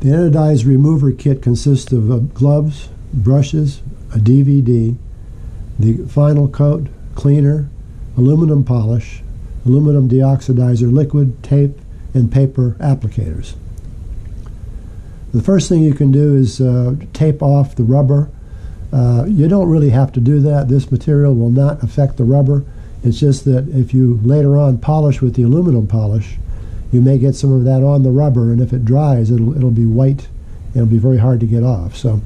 The anodized remover kit consists of gloves, brushes, a DVD, the final coat, cleaner, aluminum polish, aluminum deoxidizer liquid, tape, and paper applicators. The first thing you can do is tape off the rubber. You don't really have to do that. This material will not affect the rubber. It's just that if you later on polish with the aluminum polish, you may get some of that on the rubber, and if it dries, it'll be white, and it'll be very hard to get off. So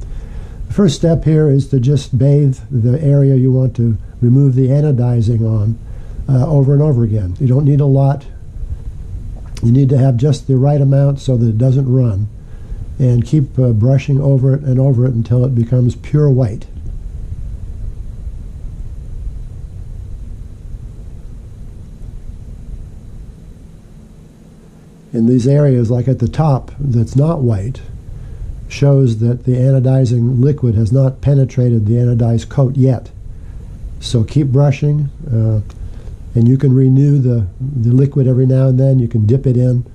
the first step here is to just bathe the area you want to remove the anodizing on over and over again. You don't need a lot. You need to have just the right amount so that it doesn't run, and keep brushing over it and over it until it becomes pure white. In these areas, like at the top that's not white, shows that the anodizing liquid has not penetrated the anodized coat yet. So keep brushing, and you can renew the liquid every now and then. You can dip it in,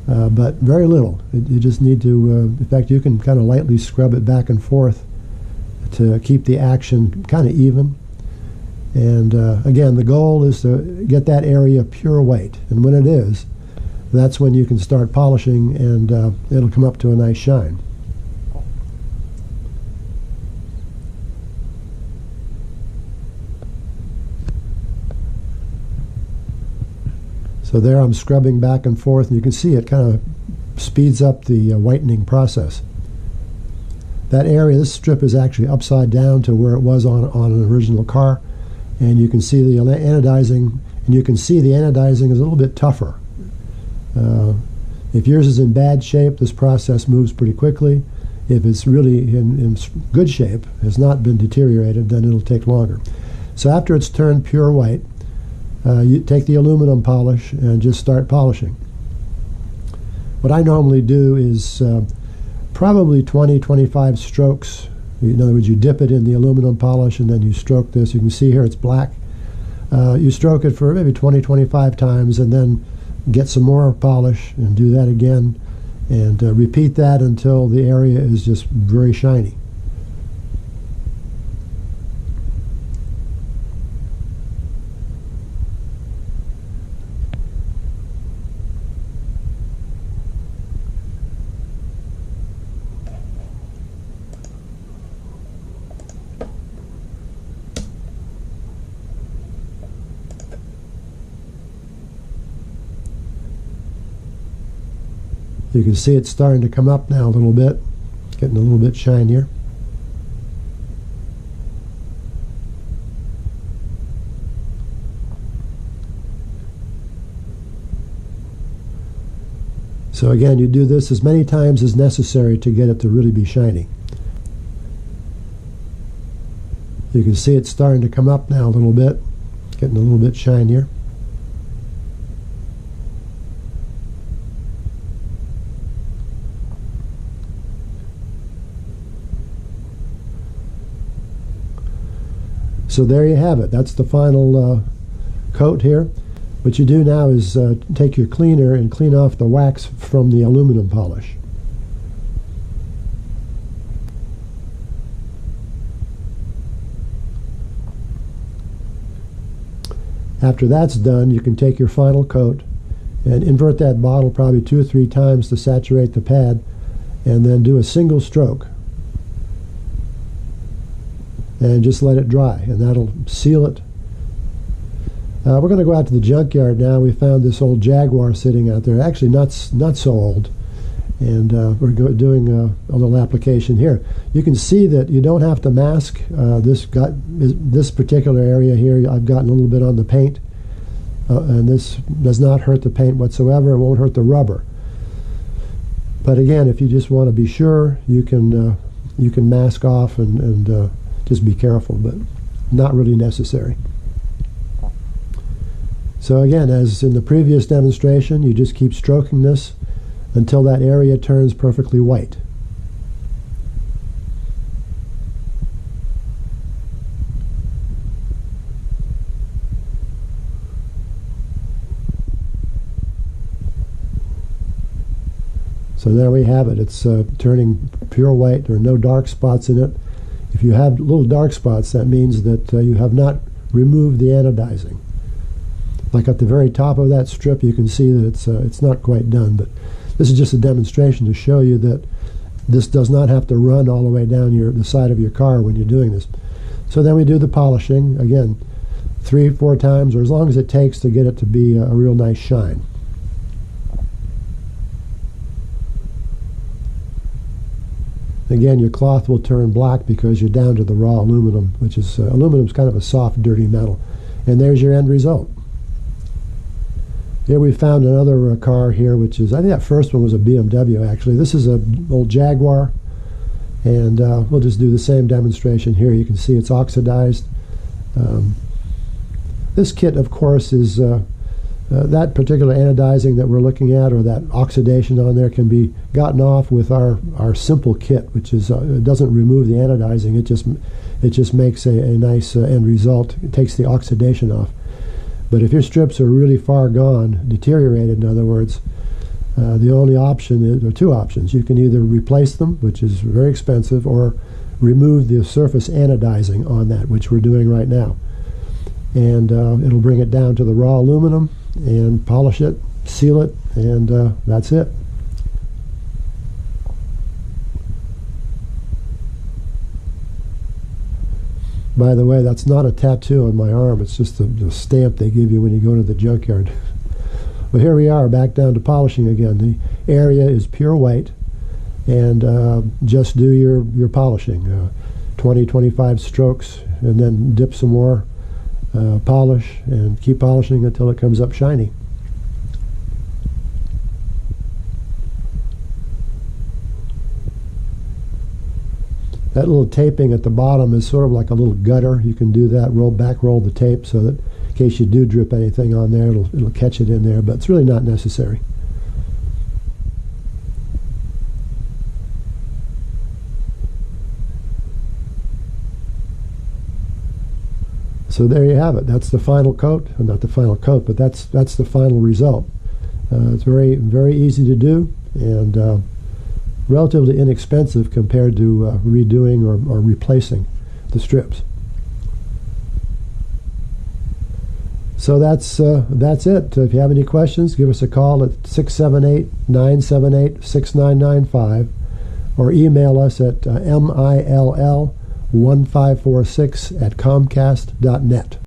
but very little. You just need to, in fact, you can kind of lightly scrub it back and forth to keep the action kind of even. And again, the goal is to get that area pure white, and when it is, that's when you can start polishing, and it'll come up to a nice shine. So there I'm scrubbing back and forth, and you can see it kind of speeds up the whitening process. That area, this strip is actually upside down to where it was on an original car, and you can see the anodizing, and you can see the anodizing is a little bit tougher. If yours is in bad shape, this process moves pretty quickly. If it's really in good shape, has not been deteriorated, then it'll take longer. So after it's turned pure white, you take the aluminum polish and just start polishing. What I normally do is probably 20-25 strokes. In other words, you dip it in the aluminum polish and then you stroke this. You can see here it's black. You stroke it for maybe 20-25 times and then get some more polish and do that again, and repeat that until the area is just very shiny. You can see it's starting to come up now a little bit, getting a little bit shinier. So again, you do this as many times as necessary to get it to really be shiny. You can see it's starting to come up now a little bit, getting a little bit shinier. So there you have it. That's the final coat here. What you do now is take your cleaner and clean off the wax from the aluminum polish. After that's done, you can take your final coat and invert that bottle probably 2 or 3 times to saturate the pad, and then do a single stroke. And just let it dry, and that'll seal it. We're going to go out to the junkyard now. We found this old Jaguar sitting out there, actually not so old, and we're doing a little application here. You can see that you don't have to mask this particular area here. I've gotten a little bit on the paint, and this does not hurt the paint whatsoever. It won't hurt the rubber. But again, if you just want to be sure, you can mask off and just be careful, but not really necessary. So again, as in the previous demonstration, you just keep stroking this until that area turns perfectly white. So there we have it. It's turning pure white. There are no dark spots in it. If you have little dark spots, that means that you have not removed the anodizing. Like at the very top of that strip, you can see that it's not quite done. But this is just a demonstration to show you that this does not have to run all the way down the side of your car when you're doing this. So then we do the polishing, again, 3 or 4 times, or as long as it takes to get it to be a real nice shine. Again, your cloth will turn black because you're down to the raw aluminum, which is, aluminum is kind of a soft, dirty metal. And there's your end result. Here we found another car here, which is, I think that first one was a BMW actually. This is an old Jaguar, and we'll just do the same demonstration here. You can see it's oxidized. This kit, of course, is that particular anodizing that we're looking at, or that oxidation on there, can be gotten off with our simple kit, which is it doesn't remove the anodizing. It just makes a nice end result. It takes the oxidation off. But if your strips are really far gone, deteriorated in other words, the only option is, or 2 options. You can either replace them, which is very expensive, or remove the surface anodizing on that, which we're doing right now. And it'll bring it down to the raw aluminum and polish it, seal it, and that's it. By the way, that's not a tattoo on my arm. It's just the stamp they give you when you go to the junkyard. Well, here we are, back down to polishing again. The area is pure white, and just do your polishing. 20-25 strokes, and then dip some more, polish, and keep polishing until it comes up shiny. That little taping at the bottom is sort of like a little gutter. You can do that, roll the tape so that in case you do drip anything on there, it'll catch it in there, but it's really not necessary. So there you have it. That's the final coat. Well, not the final coat, but that's the final result. It's very, very easy to do, and relatively inexpensive compared to redoing or replacing the strips. So that's it. If you have any questions, give us a call at 678-978-6995, or email us at mill1546@comcast.net.